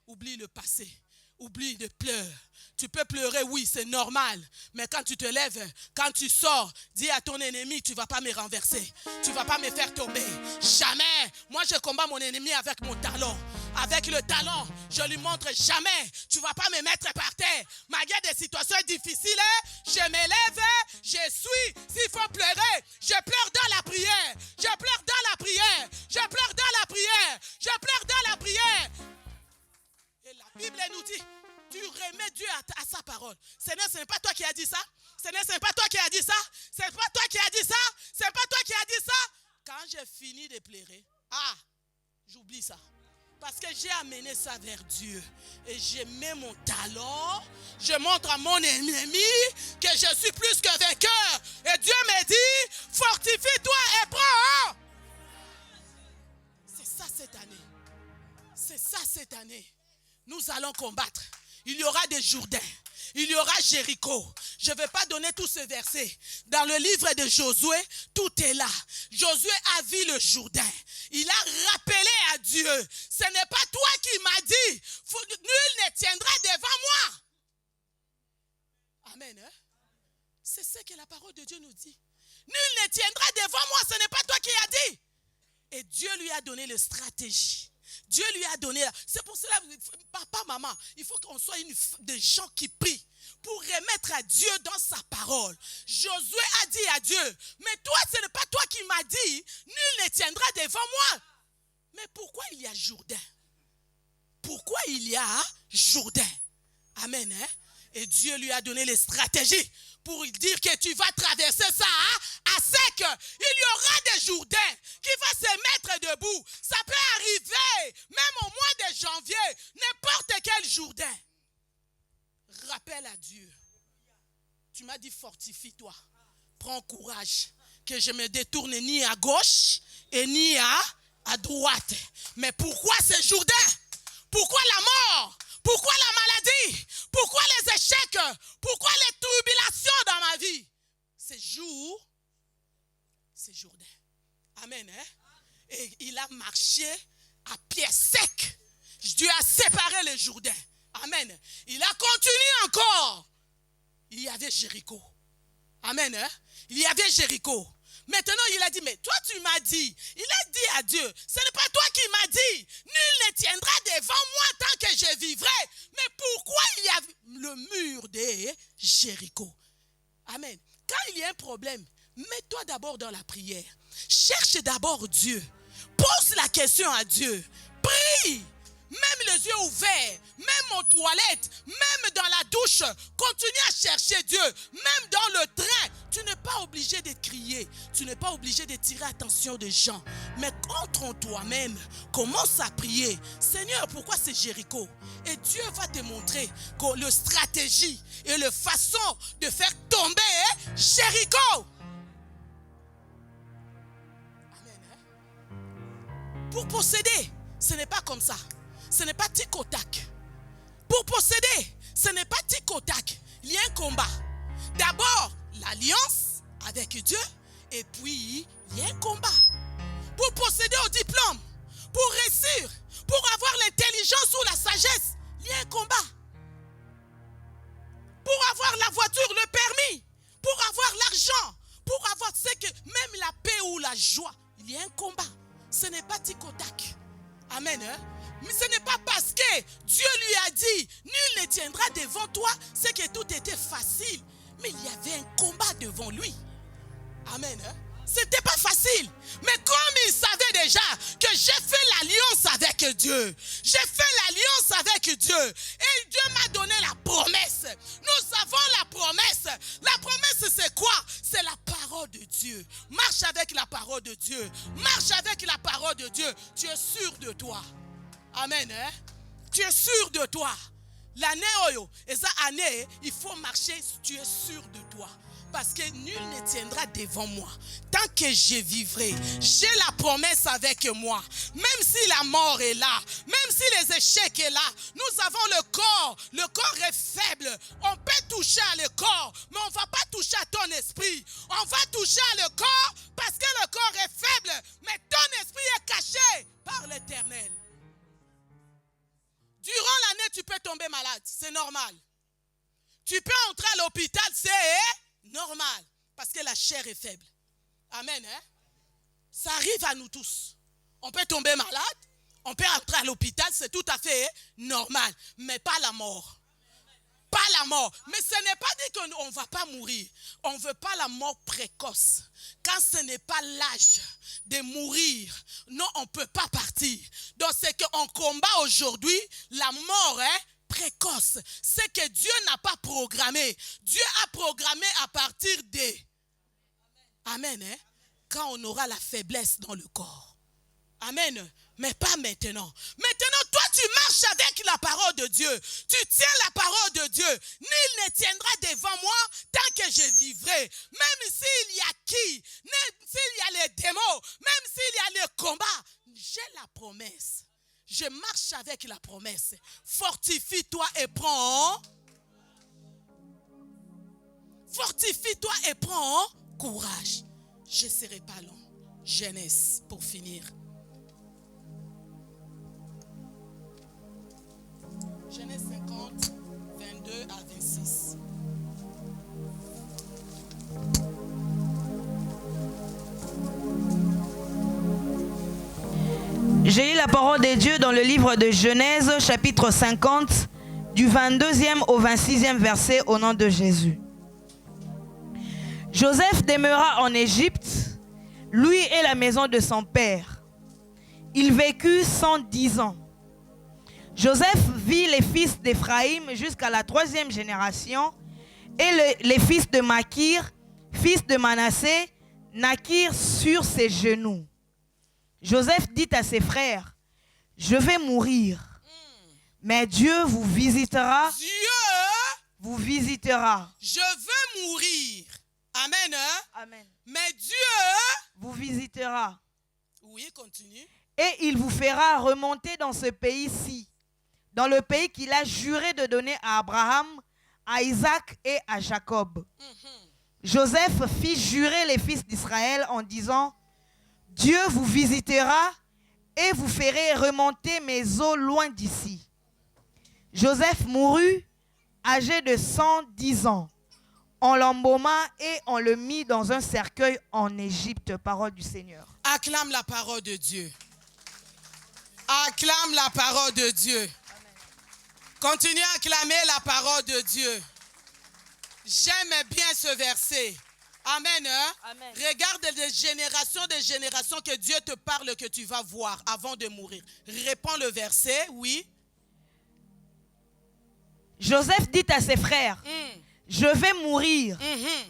Oublie le passé. Oublie de pleurer. Tu peux pleurer, oui, c'est normal. Mais quand tu te lèves, quand tu sors, dis à ton ennemi, tu ne vas pas me renverser. Tu ne vas pas me faire tomber. Jamais. Moi, je combats mon ennemi avec mon talon. Avec le talon, je lui montre jamais. Tu ne vas pas me mettre par terre. Malgré des situations difficiles, je me lève, je suis. S'il faut pleurer, je pleure dans la prière. Je pleure dans la prière. Je pleure dans la prière. Je pleure dans la prière. Et la Bible nous dit, tu remets Dieu à sa parole. Seigneur, ce n'est pas toi qui as dit ça. Seigneur, ce n'est pas toi qui as dit ça. Ce n'est pas toi qui as dit ça. Ce n'est pas toi qui as dit ça. Quand j'ai fini de pleurer, j'oublie ça. Parce que j'ai amené ça vers Dieu. Et je mets mon talon. Je montre à mon ennemi que je suis plus que vainqueur. Et Dieu me dit, fortifie-toi et prends. C'est ça cette année. C'est ça cette année. Nous allons combattre. Il y aura des Jourdains. Il y aura Jéricho. Je ne vais pas donner tous ces versets. Dans le livre de Josué, tout est là. Josué a vu le Jourdain. il a rappelé à Dieu, ce n'est pas toi qui m'as dit, nul ne tiendra devant moi. Amen. Hein? C'est ce que la parole de Dieu nous dit. Nul ne tiendra devant moi, ce n'est pas toi qui as dit. Et Dieu lui a donné la stratégie. Dieu lui a donné. C'est pour cela, papa, maman, il faut qu'on soit des gens qui prient pour remettre à Dieu dans sa parole. Josué a dit à Dieu, mais toi, ce n'est pas toi qui m'as dit, nul ne tiendra devant moi. Mais pourquoi il y a Jourdain? Pourquoi il y a Jourdain? Amen. Hein? Et Dieu lui a donné les stratégies pour dire que tu vas traverser ça à sec. Il y aura des Jourdains qui vont se mettre debout. Ça peut arriver, même au mois de janvier, n'importe quel Jourdain. Rappelle à Dieu. Tu m'as dit fortifie-toi. Prends courage. Que je me détourne ni à gauche et ni à droite. Mais pourquoi ces Jourdains? Pourquoi la mort? Pourquoi la maladie? Pourquoi les échecs? Pourquoi les tribulations dans ma vie? Ces Jourdain. Amen. Hein? Et il a marché à pied sec. Dieu a séparé les Jourdains. Amen. Il a continué encore. Il y avait Jéricho. Amen. Hein? Il y avait Jéricho. Maintenant, il a dit, mais toi, tu m'as dit. Il a dit à Dieu, ce n'est pas toi qui m'as dit. Nul ne tiendra devant moi tant que je vivrai. Mais pourquoi il y a le mur de Jéricho? Amen. Quand il y a un problème, mets-toi d'abord dans la prière. Cherche d'abord Dieu. Pose la question à Dieu. Prie. Même les yeux ouverts, même aux toilettes, même dans la douche, continue à chercher Dieu. Même dans le train, tu n'es pas obligé de crier. Tu n'es pas obligé de tirer l'attention des gens. Mais contre en toi-même, commence à prier. Seigneur, pourquoi c'est Jéricho? Et Dieu va te montrer que la stratégie et la façon de faire tomber Jéricho. Amen. Pour posséder, ce n'est pas comme ça. Ce n'est pas tic au tac. Pour posséder, ce n'est pas tic au tac. Il y a un combat. D'abord, l'alliance avec Dieu. Et puis, il y a un combat. Pour posséder au diplôme, pour réussir, pour avoir l'intelligence ou la sagesse, il y a un combat. Pour avoir la voiture, le permis, pour avoir l'argent, pour avoir ce que, même la paix ou la joie, il y a un combat. Ce n'est pas tic au tac. Amen. Hein? Mais ce n'est pas parce que Dieu lui a dit, nul ne tiendra devant toi, c'est que tout était facile. Mais il y avait un combat devant lui. Amen. Hein? C'était pas facile. Mais comme il savait déjà que j'ai fait l'alliance avec Dieu. J'ai fait l'alliance avec Dieu. Et Dieu m'a donné la promesse. Nous avons la promesse. La promesse c'est quoi? C'est la parole de Dieu. Marche avec la parole de Dieu. Marche avec la parole de Dieu. Tu es sûr de toi. Amen. Hein? Tu es sûr de toi. L'année, et ça année, il faut marcher, tu es sûr de toi. Parce que nul ne tiendra devant moi. Tant que je vivrai, j'ai la promesse avec moi. Même si la mort est là, même si les échecs sont là, nous avons le corps. Le corps est faible. On peut toucher à le corps, mais on ne va pas toucher à ton esprit. On va toucher à le corps parce que le corps est faible. Mais ton esprit est caché par l'Éternel. Durant l'année, tu peux tomber malade. C'est normal. Tu peux entrer à l'hôpital, c'est normal. Parce que la chair est faible. Amen. Hein? Ça arrive à nous tous. On peut tomber malade. On peut entrer à l'hôpital, c'est tout à fait normal. Mais pas la mort. Pas la mort. Mais ce n'est pas dit qu'on ne va pas mourir. On ne veut pas la mort précoce. Quand ce n'est pas l'âge de mourir, non, on ne peut pas partir. Donc c'est qu'on combat aujourd'hui la mort précoce. C'est que Dieu n'a pas programmé. Dieu a programmé à partir des... Amen. Hein? Quand on aura la faiblesse dans le corps. Amen. Mais pas maintenant. Maintenant, toi, tu marches avec la parole de Dieu. Tu tiens la parole de Dieu. Nul ne tiendra devant moi tant que je vivrai. Même s'il y a qui, même s'il y a les démons, même s'il y a le combat, j'ai la promesse. Je marche avec la promesse. Fortifie-toi et prends. Fortifie-toi et prends courage. Je ne serai pas long. Genèse, pour finir. la parole de Dieu dans le livre de Genèse, chapitre 50, du 22e au 26e verset, au nom de Jésus. Joseph demeura en Égypte, lui et la maison de son père. Il vécut 110 ans. Joseph vit les fils d'Éphraïm jusqu'à la 3e génération, et les fils de Makir, fils de Manassé, naquirent sur ses genoux. Joseph dit à ses frères, « Je vais mourir, mais Dieu vous visitera. » Dieu vous visitera. Je veux mourir. Amen. Hein? Amen. Mais Dieu vous visitera. Oui, continue. Et il vous fera remonter dans ce pays-ci, dans le pays qu'il a juré de donner à Abraham, à Isaac et à Jacob. Joseph fit jurer les fils d'Israël en disant, « Dieu vous visitera et vous ferez remonter mes eaux loin d'ici. » Joseph mourut, âgé de 110 ans. On l'embauma et on le mit dans un cercueil en Égypte. Parole du Seigneur. Acclame la parole de Dieu. Acclame la parole de Dieu. Amen. Continue à acclamer la parole de Dieu. J'aime bien ce verset. Amen. Hein? Amen. Regarde des générations que Dieu te parle, que tu vas voir avant de mourir. Réponds le verset, oui. Joseph dit à ses frères, je vais mourir,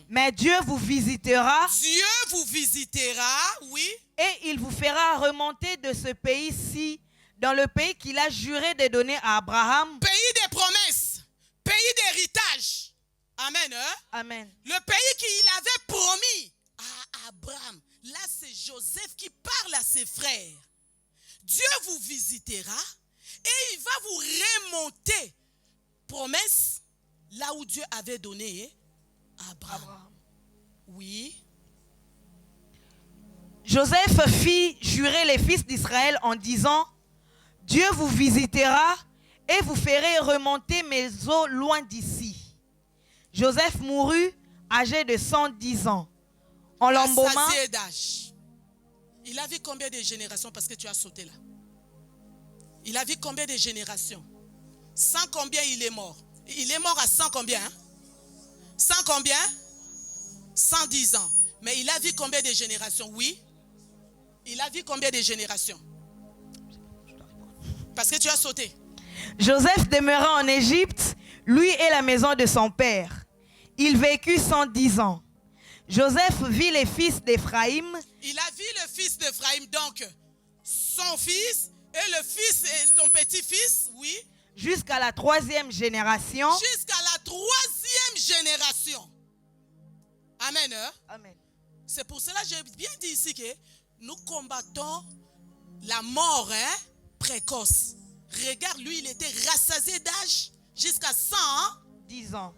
mais Dieu vous visitera. Dieu vous visitera, oui. Et il vous fera remonter de ce pays-ci, dans le pays qu'il a juré de donner à Abraham. Pays des promesses, pays d'héritage. Amen. Hein? Amen. Le pays qu'il avait promis à Abraham. Là, c'est Joseph qui parle à ses frères. Dieu vous visitera et il va vous remonter. Promesse, là où Dieu avait donné à Abraham. Oui. Joseph fit jurer les fils d'Israël en disant, « Dieu vous visitera et vous ferez remonter mes eaux loin d'ici. » Joseph mourut, âgé de 110 ans. On l'embauma. Il a vu combien de générations, parce que tu as sauté là. Il a vu combien de générations? 100 combien il est mort? Il est mort à 100 combien? 100 combien? 110 ans. Mais il a vu combien de générations? Oui. Il a vu combien de générations? Parce que tu as sauté. Joseph demeura en Égypte, lui et la maison de son père. Il vécut 110 ans. Joseph vit les fils d'Éphraïm. Il a vu le fils d'Éphraïm, donc son fils et le fils et son petit-fils, oui. Jusqu'à la 3e génération. Jusqu'à la 3e génération. Amen. Hein? Amen. C'est pour cela que j'ai bien dit ici que nous combattons la mort précoce. Regarde, lui, il était rassasié d'âge jusqu'à 110 ans.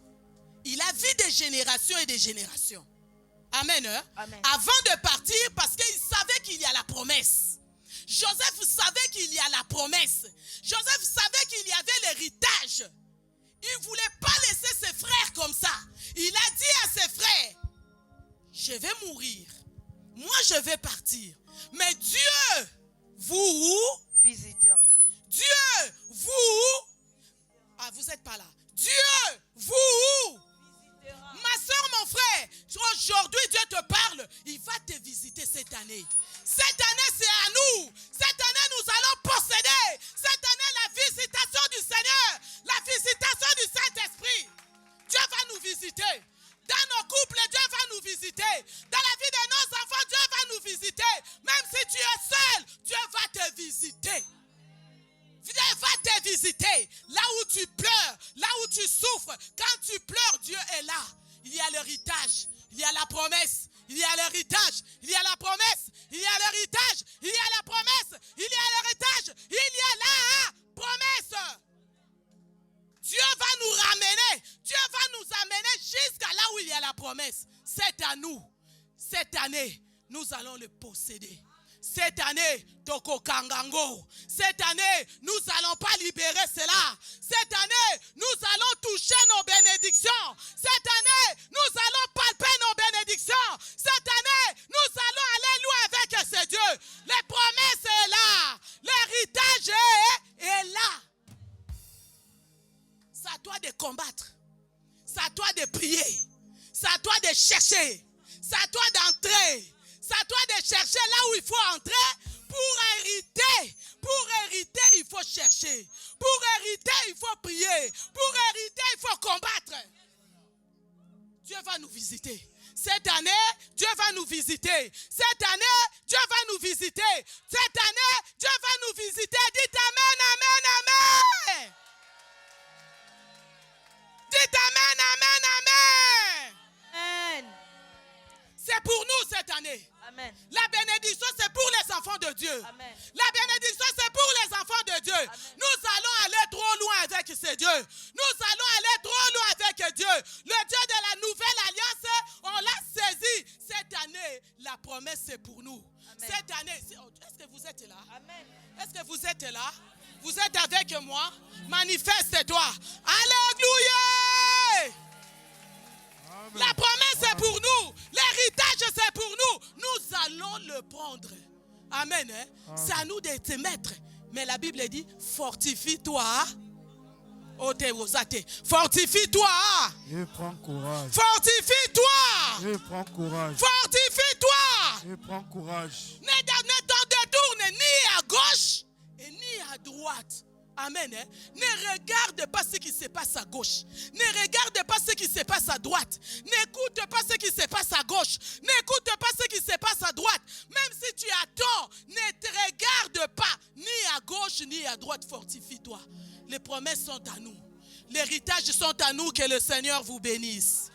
Il a vu des générations et des générations. Amen. Hein? Amen. Avant de partir, parce qu'il savait qu'il y a la promesse. Joseph savait qu'il y a la promesse. Joseph savait qu'il y avait l'héritage. Il ne voulait pas laisser ses frères comme ça. Il a dit à ses frères, je vais mourir. Moi, je vais partir. Mais Dieu vous visitera. Dieu vous... Ah, vous n'êtes pas là. Dieu vous... Ma soeur, mon frère, aujourd'hui Dieu te parle. Il va te visiter cette année. Cette année, c'est à nous. Cette année, nous allons posséder. Cette année, la visitation du Seigneur. La visitation du Saint-Esprit. Dieu va nous visiter. Dans nos couples, Dieu va nous visiter. Dans la vie de nos enfants, Dieu va nous visiter. Même si tu es seul, Dieu va te visiter. Dieu va te visiter. Là où tu pleures, là où tu souffres, quand tu pleures, Dieu est là. Il y a l'héritage, il y a la promesse, il y a l'héritage, il y a la promesse, il y a l'héritage, il y a la promesse, il y a l'héritage, il y a la promesse. Dieu va nous ramener, Dieu va nous amener jusqu'à là où il y a la promesse. C'est à nous. Cette année, nous allons le posséder. Cette année, Toko Kangango. Cette année, nous n'allons pas libérer cela. Cette année, nous allons toucher nos bénédictions. Cette année, nous allons palper nos bénédictions. Cette année, nous allons aller loin avec ce Dieu. Les promesses sont là. L'héritage combattre. C'est à toi de prier. C'est à toi de chercher. C'est à toi d'entrer. C'est à toi de chercher là où il faut entrer pour hériter. Pour hériter, il faut chercher. Pour hériter, il faut prier. Pour hériter, il faut combattre. Dieu va nous visiter. Cette année, Dieu va nous visiter. Cette année, Dieu va nous visiter. Cette année, Dieu va nous visiter. Dites amen, amen, amen. Dites amen, amen, amen. Amen. C'est pour nous cette année. Amen. La bénédiction, c'est pour les enfants de Dieu. Amen. La bénédiction, c'est pour les enfants de Dieu. Amen. Nous allons aller trop loin avec ce Dieu. Nous allons aller trop loin avec Dieu. Le Dieu de la nouvelle alliance, on l'a saisi. Cette année, la promesse, c'est pour nous. Amen. Cette année, est-ce que vous êtes là? Amen. Est-ce que vous êtes là? Vous êtes avec moi? Manifeste-toi. Alléluia! La promesse est pour nous. L'héritage c'est pour nous. Nous allons le prendre. Amen. C'est à nous de te mettre. Mais la Bible dit, fortifie-toi. Fortifie-toi. Je prends courage. Fortifie-toi. Je prends courage. Fortifie-toi. Je prends courage. Ne t'en détourne ni à gauche et ni à droite. Amen. Ne regarde pas ce qui se passe à gauche. Ne regarde pas ce qui se passe à droite. N'écoute pas ce qui se passe à gauche. N'écoute pas ce qui se passe à droite. Même si tu as tort, ne te regarde pas ni à gauche ni à droite. Fortifie-toi. Les promesses sont à nous. L'héritage sont à nous. Que le Seigneur vous bénisse.